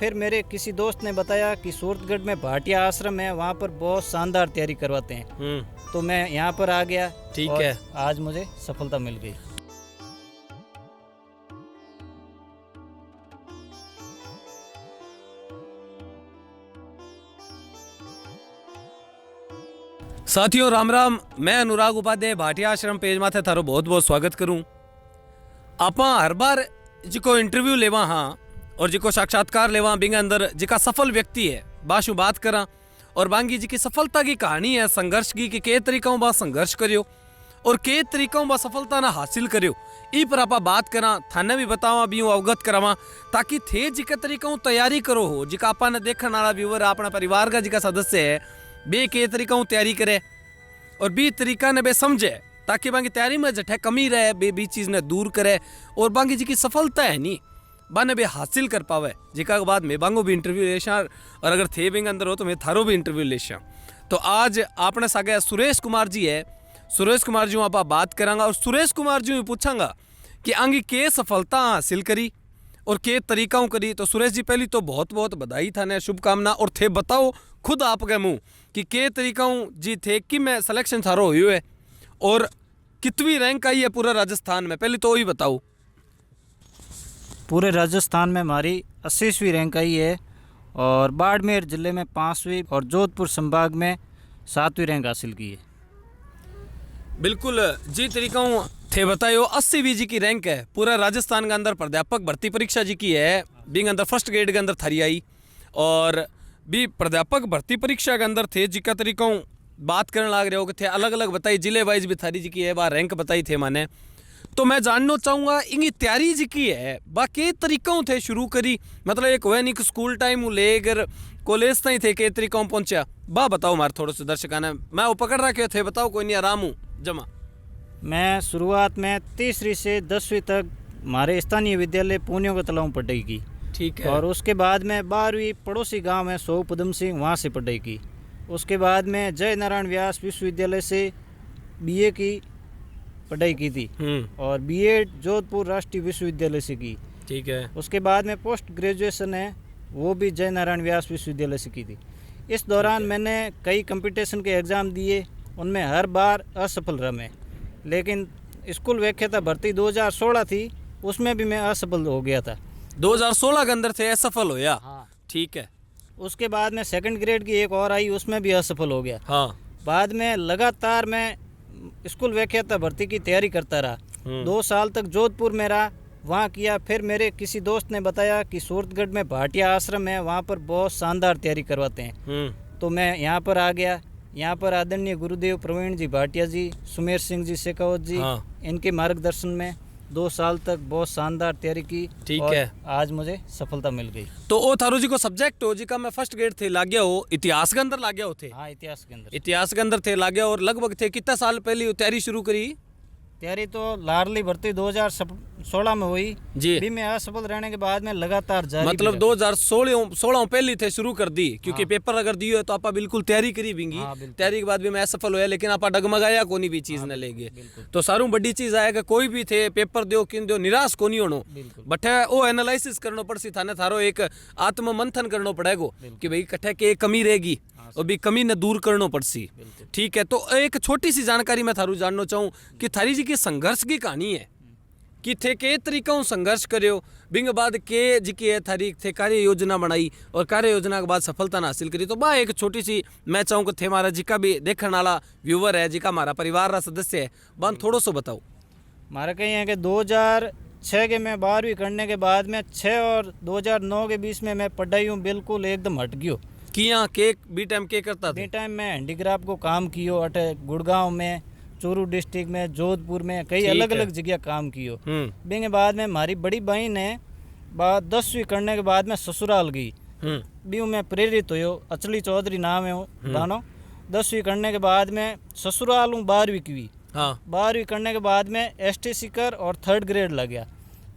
फिर मेरे किसी दोस्त ने बताया कि सूरतगढ़ में भाटिया आश्रम है, वहाँ पर बहुत शानदार तैयारी करवाते हैं। तो मैं यहाँ पर आ गया। ठीक है, आज मुझे सफलता मिल गई। साथियों राम राम। मैं अनुराग उपाध्याय भाटिया आश्रम पेज माथे थारो बहुत बहुत स्वागत करूं। आपा हर बार जिको इंटरव्यू लेवा हाँ और जिको साक्षात्कार लेवा बिंग अंदर जिका सफल व्यक्ति है बाशु बात करा और बांगी जी की सफलता की कहानी है संघर्ष की कि के तरीकों बा संघर्ष करियो और के तरीकों बा सफलता ना हासिल करियो। ई पर आपा बात करा, थाने भी बतावा भी अवगत करावा ताकि थे जिके तरीकों तैयारी करो हो जिका आपा ने देखने वाला व्यूवर अपना परिवार का जिका सदस्य है बे के तरीकों तैयारी करे और बी तरीका ने बे समझे ताकि बांगी तैयारी में जठे कमी रहे बे बी चीज ने दूर करे और बांगी जी की सफलता है नी बाने बे हासिल कर पावे। जिका के बाद मैं बांगो भी इंटरव्यू लेशा और अगर थे बिंग अंदर हो तो मैं थारो भी इंटरव्यू लेशा। तो आज आपने सागे सुरेश कुमार जी है। सुरेश कुमार जी आप बात करांगा और सुरेश कुमार जी पूछांगा कि आंगी के सफलता हासिल करी और के तरीकाओं करी। तो सुरेश जी पहली तो बहुत बहुत बधाई थाने, शुभकामना। और थे बताओ खुद आपके मुंह कि के तरीकाओं जी थे कि मैं सिलेक्शन थारो हुई है और कितनी रैंक आई है पूरा राजस्थान में, पहले तो वही बताओ। पूरे राजस्थान में हमारी 80वीं रैंक आई है और बाड़मेर जिले में 5वीं और जोधपुर संभाग में 7वीं रैंक हासिल की है। बिल्कुल जी तरीकाओं थे बतायो 80वीं जी की रैंक है पूरा राजस्थान के अंदर। प्राध्यापक भर्ती परीक्षा जी की है बिंग अंदर फर्स्ट ग्रेड के अंदर थारी आई और भी प्राध्यापक भर्ती परीक्षा के अंदर थे जिका तरीकों बात करने लग रहे हो कि थे अलग अलग बताई जिले वाइज भी थारी जी की है, वह रैंक बताई थे माने। तो मैं जानना चाहूँगा इनकी तैयारी जी की है बाकी तरीकों थे शुरू करी, मतलब एक वह नहीं स्कूल टाइम लेकर कॉलेज तक थे के तरीकों पहुँचा बा बताओ मारे थोड़ा सा दर्शक ने मैं वो पकड़ रखे थे बताओ कोई नहीं आराम हूँ जमा। मैं शुरुआत में 3री से 10वीं तक हमारे स्थानीय विद्यालय पूनियों के तलाव पढ़ाई की। ठीक है। और उसके बाद में 12वीं पड़ोसी गांव है सो पदम सिंह, वहाँ से पढ़ाई की। उसके बाद में जय नारायण व्यास विश्वविद्यालय से बीए की पढ़ाई की थी और बीएड जोधपुर राष्ट्रीय विश्वविद्यालय से की। ठीक है। उसके बाद में पोस्ट ग्रेजुएशन है वो भी जय नारायण व्यास विश्वविद्यालय से की थी। इस दौरान मैंने कई कंपटीशन के एग्ज़ाम दिए, उनमें हर बार असफल रहा मैं। लेकिन स्कूल व्याख्याता भर्ती 2016 थी, उसमें भी मैं असफल हो गया था। 2016 के अंदर थे असफल हो या? हाँ। ठीक है। उसके बाद में 2nd ग्रेड की एक और आई, उसमें भी असफल हो गया। हाँ। बाद में लगातार मैं स्कूल व्याख्याता भर्ती की तैयारी करता रहा। 2 साल तक जोधपुर में रहा, वहाँ किया। फिर मेरे किसी दोस्त ने बताया कि सूरतगढ़ में भाटिया आश्रम है, वहाँ पर बहुत शानदार तैयारी करवाते हैं। तो मैं यहाँ पर आ गया। यहाँ पर आदरणीय गुरुदेव प्रवीण जी भाटिया जी, सुमेर सिंह जी शेखावत जी, इनके मार्गदर्शन में 2 साल तक बहुत शानदार तैयारी की। ठीक और है। आज मुझे सफलता मिल गई। तो ओ थारू जी को सब्जेक्ट हो जी का मैं फर्स्ट ग्रेड थे लाग गया हो, इतिहास के अंदर लाग गया हो थे? हाँ, इतिहास के अंदर। इतिहास के अंदर थे लाग गया। और लगभग थे कितना साल पहले तैयारी शुरू करी? तैयारी तो लाडली भर्ती 2016 में हुई जी। भी मैं असफल रहने के बाद में लगातार जारी, मतलब 2016 पहले थे शुरू कर दी क्योंकि पेपर अगर दियो है तो आपा बिल्कुल तैयारी करी बिंगी। तैयारी के बाद भी मैं असफल होया लेकिन आपा डगमगाया कोनी भी चीज न लेगे। तो सारू बड़ी चीज आएगा कोई भी थे पेपर दो किन दो निराश कोनी होनो बट ओ एनालिसिस करनो पड़सी थाने थारो एक आत्म मंथन करनो पड़ेगो कि भाई कट्ठे के कमी रहेगी और भी कमी ने दूर करनो पड़सी। ठीक है। तो एक छोटी सी जानकारी मैं थारू जानना चाहूँ कि थारी जी की संघर्ष की कहानी है कि थे के तरीकों संघर्ष करियो बिंग बाद के जी की है थारी थे कार्य योजना बनाई और कार्य योजना के बाद सफलता हासिल करी। तो बा एक छोटी सी मैं चाहूँ कि थे हमारा जी का भी देखने वाला व्यूवर है, जी का हमारा परिवार का सदस्य है, बान थोड़ो सो बताओ। हमारा कहीं है कि 2006 के मैं 12वीं करने के बाद में 6 और 2009 के बीच में मैं पढ़ाई हूँ बिल्कुल एकदम हट गयो। किया के बी टाइम के करता था? बी टाइम में हैंडीक्राफ्ट को काम कियो अटे गुड़गांव में, चूरू डिस्ट्रिक्ट में, जोधपुर में, कई अलग अलग जगह काम कियो। बिंग बाद में हमारी बड़ी बहन है 10वीं करने के बाद में ससुराल गई। भी मैं प्रेरित हुयो, अचली चौधरी नाम है दानो। 10वीं करने के बाद में ससुराल हूँ 12वीं की। 12वीं करने के बाद में STC कर और 3rd ग्रेड लग गया।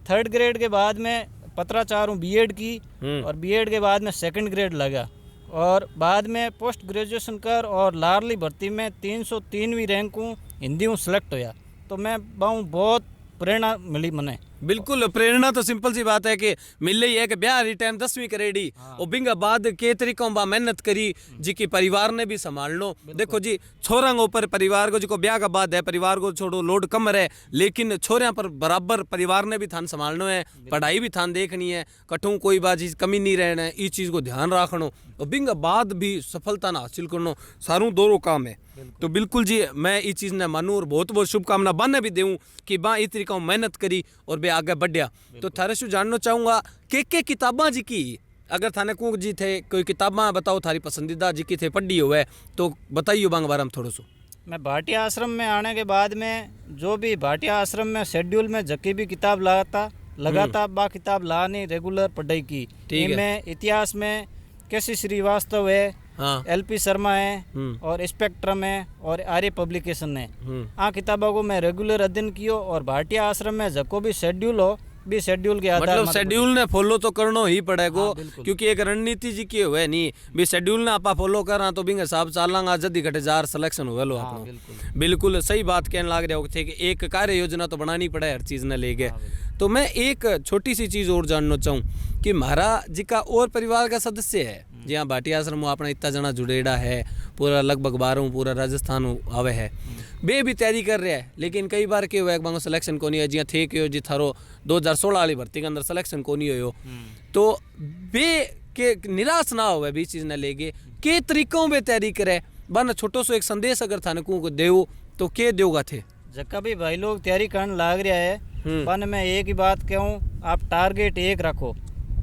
3rd ग्रेड के बाद में पत्राचार हूँ बीएड की और बीएड के बाद में 2nd ग्रेड लगा और बाद में पोस्ट ग्रेजुएशन कर और लाडली भर्ती में 303वीं रैंक हूँ, हिंदी हूँ सेलेक्ट होया। तो मैं बहुत प्रेरणा मिली मने बिल्कुल प्रेरणा तो सिंपल सी बात है कि मिल रही है कि ब्याह री टाइम 10वीं करेडी और बिंगा बाद के तरीकों बा मेहनत करी जी की परिवार ने भी संभाल लो। देखो जी छोरा ऊपर परिवार को जो ब्याह का बाद है परिवार को छोड़ो लोड कम रहे, लेकिन छोरिया पर बराबर परिवार ने भी थान संभालना है, पढ़ाई भी थान देखनी है, कठू कोई बात कमी नहीं रहना है, इस चीज़ को ध्यान रखनो और बिंगा बाद भी सफलता ना हासिल करनो, सारू दोनों काम है। तो बिल्कुल जी मैं इस चीज़ ने मानूँ और बहुत बहुत शुभकामना बने भी दूँ कि बा इस तरीका मेहनत करी और बे आगे बढ़िया। तो थारे से जानना चाहूँगा के किताबा जी की अगर थाने को जी थे कोई किताबा बताओ थारी पसंदीदा जी की थे पढ़ी हुए तो बताइए बांग बारे में थोड़ा सो। मैं भाटिया आश्रम में आने के बाद में जो भी भाटिया आश्रम में शेड्यूल में जकी भी किताब लगाता बा किताब लानी रेगुलर पढ़ाई की। इनमें इतिहास में केसी श्रीवास्तव है, हाँ। एलपी शर्मा है और स्पेक्ट्रम है और आर्य पब्लिकेशन है। आ किताबों को मैं रेगुलर अध्ययन कियो और भाटिया आश्रम में जको भी शेड्यूल हो भी शेड्यूल के आधार मतलब शेड्यूल ने फॉलो तो करनो ही पड़ेगो। हाँ, क्योंकि एक रणनीति जी की हुए नहीं भी शेड्यूल ने आपा फॉलो करा तो बिंग हिसाब चालांगा जल्दी घटे जार सिलेक्शन हुए लो। हाँ, बिल्कुल सही बात कहने लग रहे हो थे कि एक कार्य योजना तो बनानी पड़े हर चीज़ ने लेके। तो मैं एक छोटी सी चीज़ और जानना चाहूँ कि महाराज जी का और परिवार का सदस्य है जी हाँ भाटिया आश्रम अपना इतना जना जुड़ेड़ा है पूरा लगभग 12 पूरा राजस्थान आवे है बे भी तैयारी कर रहा है, लेकिन कई बार के हुआ बांगो सिलेक्शन को नहीं है जिया थे कि जी थारो 2016 वाली भर्ती के अंदर सिलेक्शन को नहीं हो तो बे के निराश ना हो भी चीज़ ने लेके के तरीकों में तैयारी करे बन छोटो सो एक संदेश अगर थाने को देव तो के देगा थे जक्का भी भाई लोग तैयारी करने लाग रहा है बन मैं एक ही बात कहूँ आप टारगेट एक रखो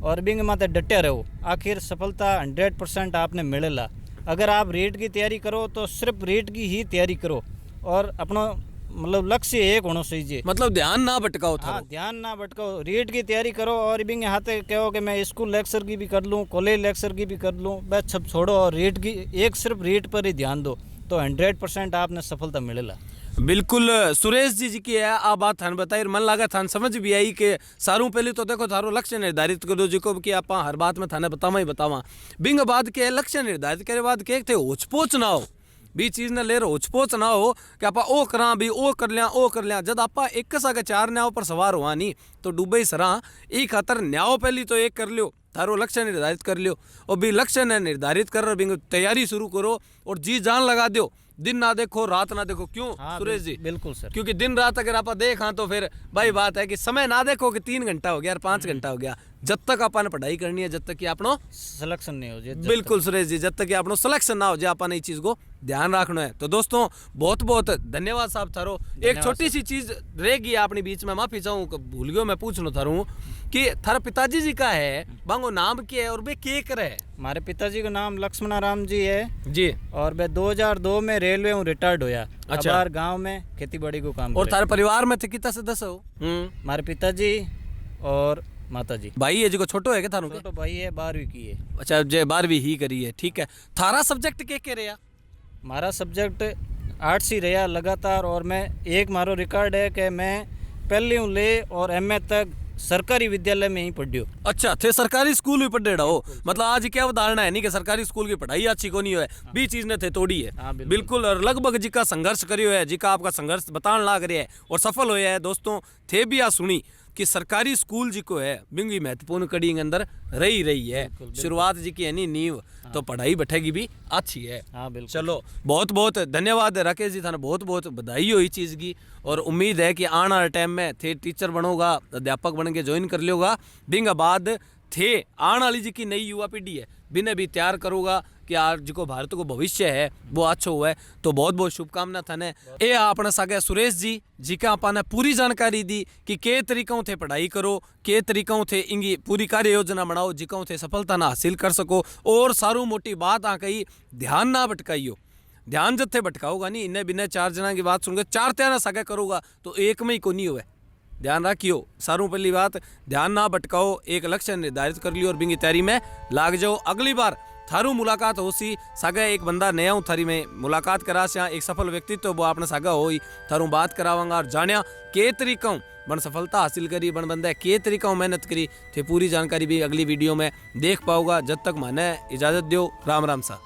और बिंग माते डटे रहो, आखिर सफलता 100% आपने मिलेला। अगर आप रीट की तैयारी करो तो सिर्फ रीट की ही तैयारी करो और अपना मतलब लक्ष्य एक होना चाहिए, मतलब ध्यान ना भटकाओ था। हाँ ध्यान ना भटकाओ, रीट की तैयारी करो और बिंग हाथे कहो कि मैं स्कूल लेक्चर की भी कर लूँ कॉलेज लेक्चर की भी कर लूँ, बस सब छोड़ो और रीट की एक सिर्फ रीट पर ही ध्यान दो तो 100% आपने सफलता मिलेला। बिल्कुल सुरेश जी की है आ बात थान बताई मन लगा थान समझ भी आई कि सारू पहले तो देखो थारो लक्ष्य निर्धारित करो जिको कि आप हर बात में थाने बतावा ही बतावा बिंग बाद के लक्ष्य निर्धारित करे बाद के थे होचपोच ना हो भी चीज़ ने ले रहे होचपोच ना हो कि आप ओ करा भी ओ कर लिया जब आप एक सा के 4 न्याव पर सवार हुआ नहीं तो डूबे सरा ई खातर न्याव पहली तो एक कर लियो थारो लक्ष्य निर्धारित कर लियो और भी लक्ष्य ने निर्धारित कर बिंग तैयारी शुरू करो और जी जान लगा दो, दिन ना देखो रात ना देखो। क्यों सुरेश जी? बिल्कुल सर, क्योंकि दिन रात अगर आप देखा तो फिर भाई बात है कि समय ना देखो कि 3 घंटा हो गया और 5 घंटा हो गया, जब तक आपने पढ़ाई करनी है जब तक कि आपनो सिलेक्शन नहीं हो जाए। बिल्कुल सुरेश जी, जब तक कि आपनो सिलेक्शन ना हो जाए आपने इस चीज को ध्यान रखना है। तो दोस्तों बहुत बहुत धन्यवाद साहब थारो। एक छोटी सी चीज रहेगी अपने बीच में, माफी चाहूँ भूल गयो मैं पूछना थारू कि थारा पिताजी जी का है बांगो नाम क्या है और वे के करे? हमारे पिताजी का नाम लक्ष्मण राम जी है जी और वे 2002 में रेलवे में रिटायर्ड होया। अच्छा, गांव में खेती बाड़ी को काम। और थारे परिवार में थे कितना सदस्य हो? हमारे पिताजी और माता जी। भाई है जो छोटो है क्या थारू? छोटो भाई है 12वीं की है। अच्छा जो 12वीं ही करी है, ठीक है। थारा सब्जेक्ट के रहा? हमारा सब्जेक्ट आर्ट्स ही रहा लगातार और मैं एक मारो रिकॉर्ड है कि मैं पहली ले और MA तक सरकारी विद्यालय में ही पढ़ियो। अच्छा थे सरकारी स्कूल में पढ़े हो, मतलब आज क्या उदाहरण है नहीं कि सरकारी स्कूल की पढ़ाई अच्छी को नहीं है भी चीज ने थे तोड़ी है। हाँ, बिल्कुल और लगभग जी का संघर्ष करियो है, जी का आपका संघर्ष बताने लाग रहा है और सफल होया है। दोस्तों थे भी आ सुनी कि सरकारी स्कूल जी को है बिंगी महत्वपूर्ण कड़ी के अंदर रही है। शुरुआत जी की है नी नींव तो पढ़ाई बैठेगी भी अच्छी है। हाँ बिल्कुल। चलो बहुत बहुत धन्यवाद राकेश जी, थाने बहुत बहुत बधाई हो इस चीज़ की और उम्मीद है कि आने वाले टाइम में थे टीचर बनोगा अध्यापक बन के ज्वाइन कर लियोगा बिंग बाद थे आने वाली जी की नई युवा पीढ़ी है बिना भी तैयार करूँगा कि आज जो भारत को भविष्य है वो अच्छा हुआ है। तो बहुत बहुत शुभकामना थाने। ये अपने सागे सुरेश जी का आपने पूरी जानकारी दी कि के तरीकों थे पढ़ाई करो, के तरीकों थे इंगी पूरी कार्य योजना बनाओ जिकों थे सफलता ना हासिल कर सको। और सारू मोटी बात आ कही ध्यान ना भटकाइयो, ध्यान जब थे भटकाओगा नहीं इन्हें बिना 4 जना की बात सुनकर 4 त्याना सागे करूँगा तो एक में ही को नहीं हुआ। ध्यान रखियो सारू पहली बात ध्यान ना भटकाओ, एक लक्ष्य निर्धारित कर लियो और बिंगी तैयारी में लाग जाओ। अगली बार थारू मुलाकात हो सी सागा एक बंदा नया हूँ थारी में मुलाकात करा से एक सफल व्यक्तित्व तो वो आपने सागा हो ही थारू बात करावांगा और जानिया के तरीका बन सफलता हासिल करी बन बंदा के तरीका मेहनत करी थे पूरी जानकारी भी अगली वीडियो में देख पाओगा। जब तक माने इजाजत दो, राम राम सा।